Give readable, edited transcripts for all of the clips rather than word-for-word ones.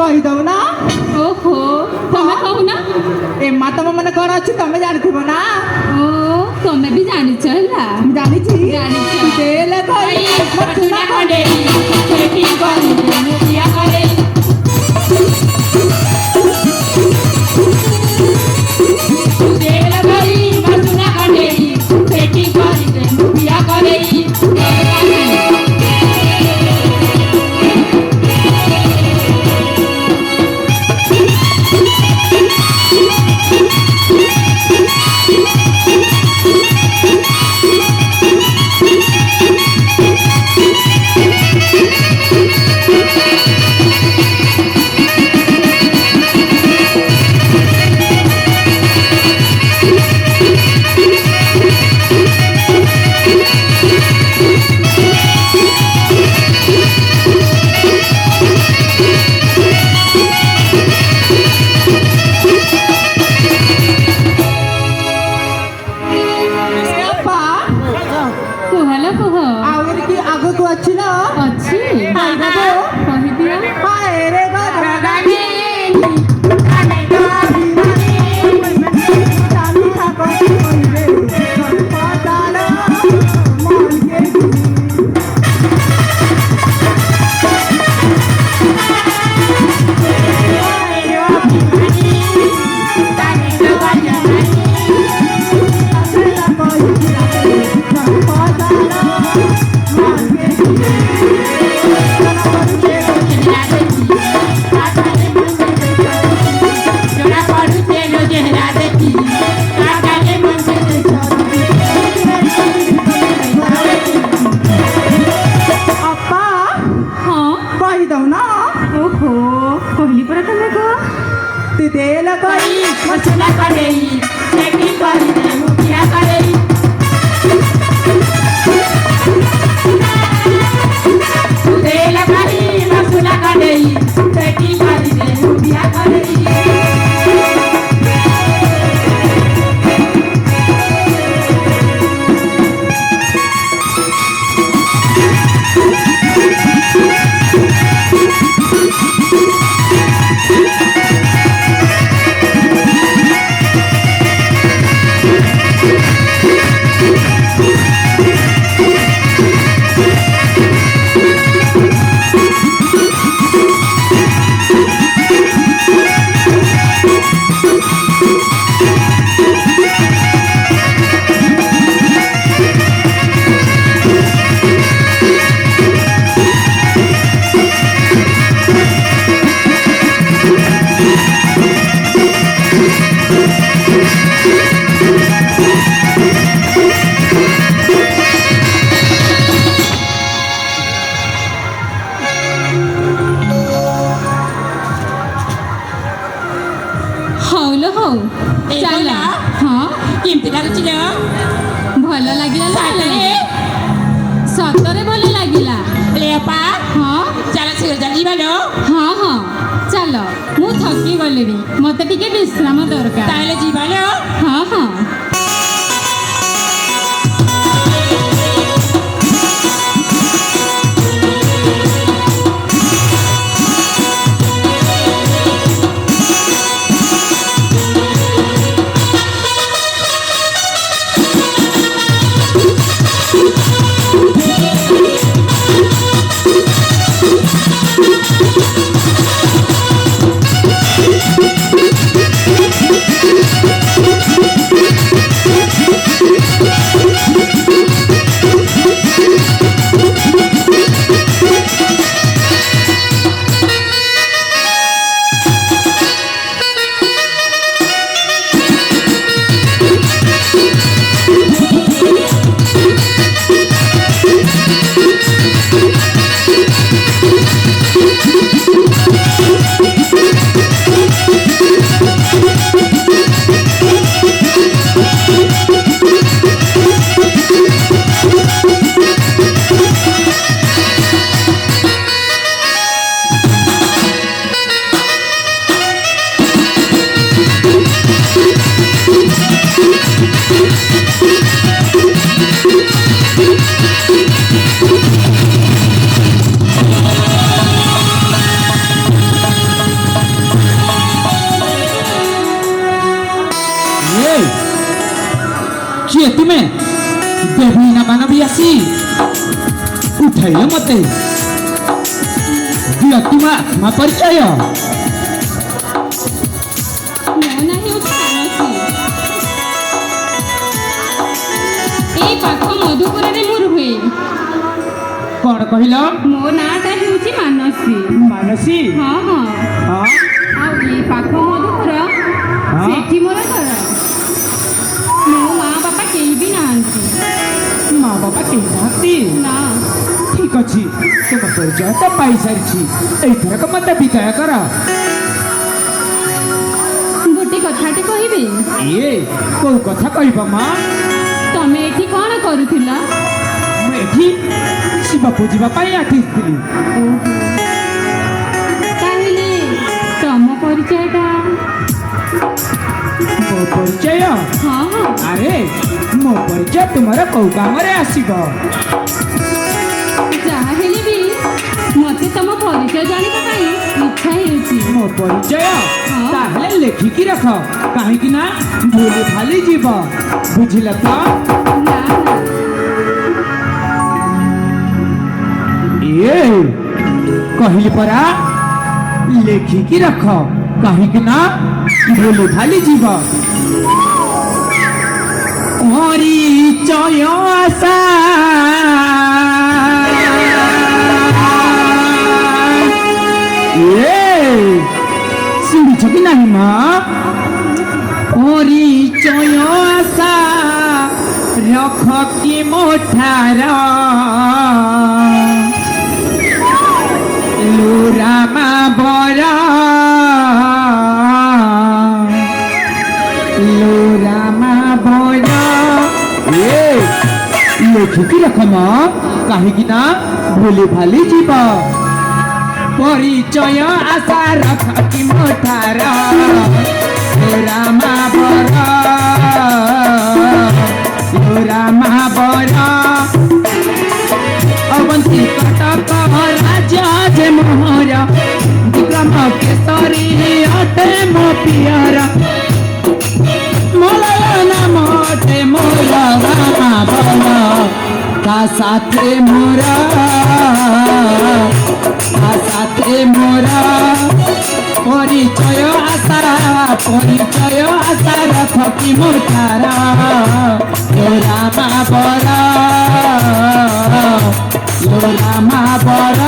कहीदौ ना। ओहो तमे कहू ना एमा तम मने कौन अच्छी तमे जानथिब ना। ओ तमे भी जानिछ हला जानिछि जानिछ तेले भाई मचुना खंडे खेती करी मुखिया करे तेले भाई मचुना खंडे खेती करी मुखिया करे अच्छी ना अच्छी कही दिया हाय रे तेला करी मचुना करेई खेती करी मुखिया करेई तेला करी मचुना करेई खेती करी मुखिया करेई भल लगे सतरे भल लगे हाँ हाँ हाँ चल मु थकी गली मत टे विश्राम दरकार हाँ हाँ ए किए तुमे देवी ना मानवी आसी उठाइल मते दिया तुम आत्मा परिचय ମୋ ନାଁ ହେଉଛି ମାନସୀ। ଏଇ ପାଖ ମଧୁପୁରରେ ମୁଁ ରୁହେ। कौन कहल ମୋ ନାଁଟା ହେଉଛି ମାନସୀ। मानसी ହଁ ହଁ। हाँ ଆଉ ଏଇ ପାଖ ମଧୁପୁର ସେଠି ମୋର ଘର। ମୋ ମା ବାପା କେହି ବି ନାହାନ୍ତି। माँ बापा कहीं नाती ନା ठीक अच्छी तुम परिचय तो पाई सारी एथरक मत विदाय कर ଗୋଟେ କଥାଟେ କହିବି। ये कौ कथा कहब माँ ତମେ ଏଠି କ'ଣ କରୁଥିଲ? मुझे शिव पूजा आठिली ତାହେଲେ ତମ ପରିଚୟଟା? मो परिचय ହଁ ହଁ। अरे मो परिचय तुम्हारा कौ काम आसब ଯାହା ହେଲେ ବି ମୋତେ ତମ ପରିଚୟ ଜାଣିବା ପାଇଁ ଇଚ୍ଛା ହେଉଛି। मो परिचय ताहले लेखिकी रख कहीं ना भूली भाली जीव बुझिल तो ନା ନା ये कहली परा लेखिकी रख कहीं ना भूली भाली जीव परिचय आशा শুনছ কি নাই মা পরিচয় আশা রখ কি মোঠার লুরামা বর লুরামা বর লেখিকি রখ মা কাহিকি না ভুলি ভালি যাব परिचय आशा रख कि मोठार रामा बर रामा बर अवंती कटक राजा जे मोहर विक्रम केसरी अटे मो पियर मोलना मोटे मोर रामा बर का साथे मोरा साथे मोरा परिचय आशा रख कि मोठारा रामा बर रामा बर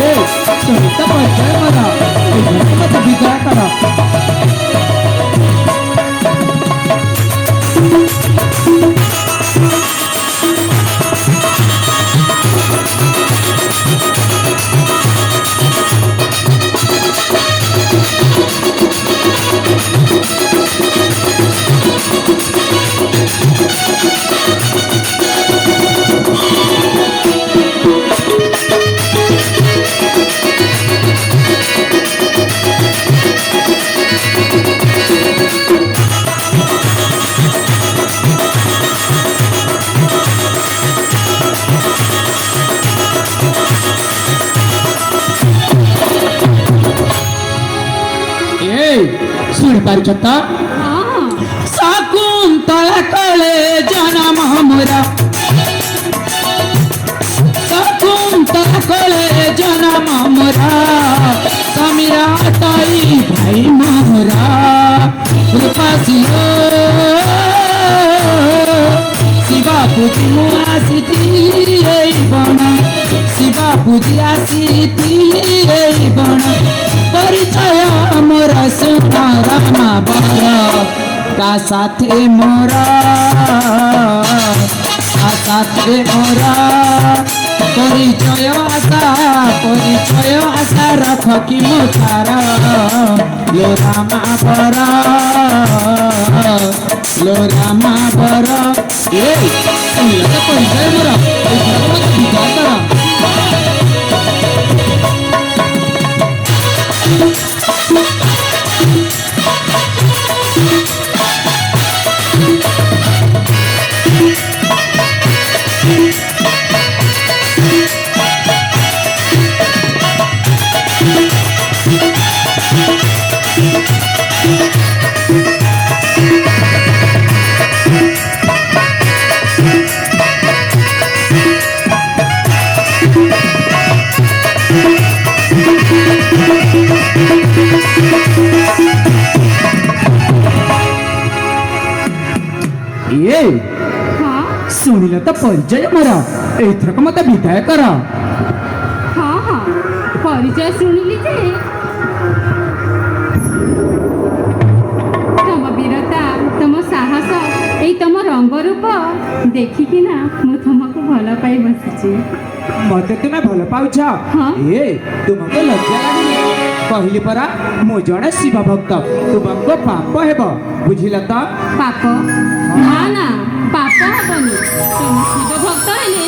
ए तो परिचय मोर मत विदाय कर শুনি পারছ তো শকুন্তলা কলে জনম মোরা শকুন্তলা কলে জনম মোরা সমীরা তাই ভাই মোরা কৃপা শিবা পুজি মু আসিଥିଲି এই বন শিবা পুজি আসিଥିଲି এই বন परिचय मोरा सुना रामा बर का साथे मोरा परिचय आशा रख कि मोठारा लो रामा बर ए परिचय मोरा विचार कर ଏ ହଁ ଶୁଣିଲ ତ ପରିଚୟ ମୋର, ଏଇଥରକ ମତେ ବିଦାୟ କର। ହଁ ହଁ ପରିଚୟ ଶୁଣିଲି ଯେ ତମ ବୀରତା, ତମ ସାହସ, ଏଇ ତମ ରଙ୍ଗ ରୂପ ଦେଖିକିନା ମୁଁ ତମକୁ ଭଲ ପାଇ ବସିଛି। ମତେ ତୁମେ ଭଲ ପାଉଛ? ହଁ। ଏ ତୁମକୁ ଲଜ୍ଜା ଲାଗୁନି? କହିଲି ପରା ମୁଁ ଜଣେ ଶିବ ଭକ୍ତ, ତୁମକୁ ପାପ ହେବ, ବୁଝିଲ ତ? ପାପ? ନା ନା ପାପ ହବନି। ତମେ ଶିବ ଭକ୍ତ ହେଲେ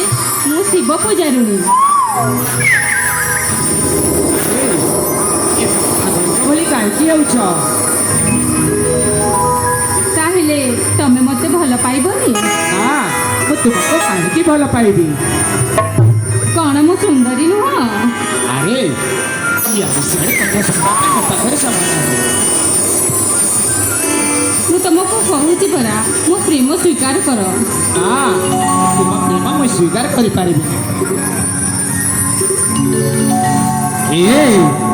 ମୁଁ ଶିବ ପୂଜାରୁଣୀ। ବୋଲି କାହିଁକି ହେଉଛ? ତାହେଲେ ତମେ ମତେ ଭଲ ପାଇବନି? ନା, ମୁଁ ତୁମକୁ କାହିଁକି ଭଲ ପାଇବି? କଣ ମୁଁ ସୁନ୍ଦରୀ ନୁହଁ? ଆରେ ଇଆଡେ ସିଆଡେ କଥା ଶୁଣିବା ପାଇଁ ମୋ ପାଖରେ ସମୟ ନାହିଁ। ମୁଁ ତମକୁ କହୁଛି ପରା, ମୋ ପ୍ରେମ ସ୍ୱୀକାର କର। ନା, ତୁମ ପ୍ରେମ ମୁଁ ସ୍ୱୀକାର କରିପାରିବିନି। ଏ